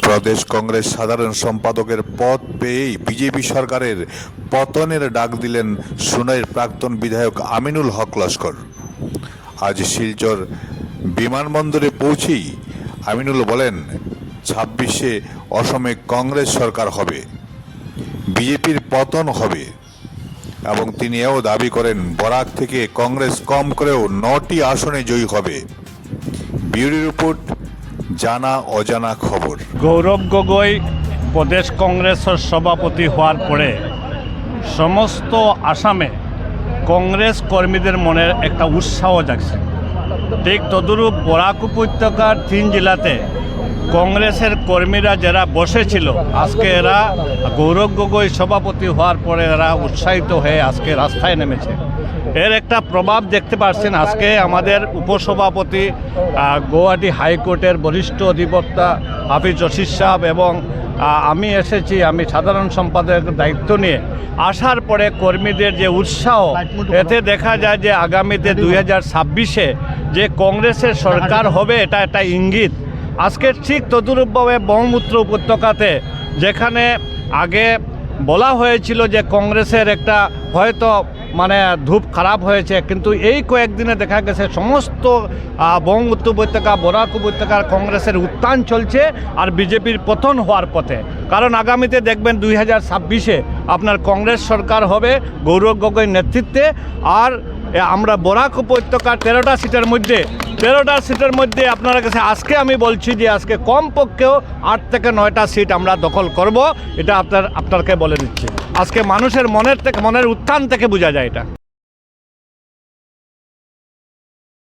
প্রদেশ কংগ্রেস সাধারণ সম্পাদকের পদ পেয়েই বিজেপি সরকারের পতনের ডাক দিলেন সুনাইর প্রাক্তন বিধায়ক আমিনুল হক লস্কর। আজ শিলচর বিমানবন্দরে পৌঁছেই আমিনুল বলেন, 26-এ অসমে কংগ্রেস সরকার হবে, বিজেপির পতন হবে এবং তিনি এও দাবি করেন বরাক থেকে কংগ্রেস কম করেও 9টি আসনে জয়ী হবে। ব্যুরো রিপোর্ট, জানা অজানা খবর। গৌরব গগৈ প্রদেশ কংগ্রেসের সভাপতি হওয়ার পরে সমস্ত আসামে কংগ্রেস কর্মীদের মনের একটা উৎসাহ জাগছে। ঠিক তদুরূপ বরাক উপত্যকার 3 জেলাতে কংগ্রেসের কর্মীরা যারা বসেছিল, আজকে এরা গৌরব গগৈ সভাপতি হওয়ার পরে এরা উৎসাহিত হয়ে আজকে রাস্তায় নেমেছে। এর একটা প্রভাব দেখতে পাচ্ছেন। আজকে আমাদের উপসভাপতি গুয়াহাটি হাইকোর্টের বরিষ্ঠ অধিবক্তা হাফিজ রশিদ সাহেব এবং আমি এসেছি, আমি সাধারণ সম্পাদকের দায়িত্ব নিয়ে আসার পরে কর্মীদের যে উৎসাহ, এতে দেখা যায় যে আগামীতে 2026-এ যে কংগ্রেসের সরকার হবে এটা একটা ইঙ্গিত। আজকে ঠিক তদুরূপভাবে ব্রহ্মপুত্র উপত্যকাতে যেখানে আগে বলা হয়েছিল যে কংগ্রেসের একটা হয়তো ধূপ খারাপ হয়েছে, কিন্তু এই কয়েকদিনে দেখা গেছে সমস্ত ব্রহ্মপুত্র উপত্যকা, বরাক উপত্যকার কংগ্রেসের উত্থান চলছে আর বিজেপির পতন হওয়ার পথে। কারণ আগামীতে দেখবেন 2026-এ আপনার কংগ্রেস সরকার হবে গৌরব গগৈর নেতৃত্বে। আর আমরা বরাক উপত্যকার 13টা সিটের মধ্যে আপনার কাছে আজকে আমি বলছি যে আজকে কমপক্ষেও 8 থেকে 9টা সিট আমরা দখল করব। এটা আপনাকে বলে দিচ্ছি। আজকে মানুষের মনের উত্থান থেকে বোঝা যায় এটা।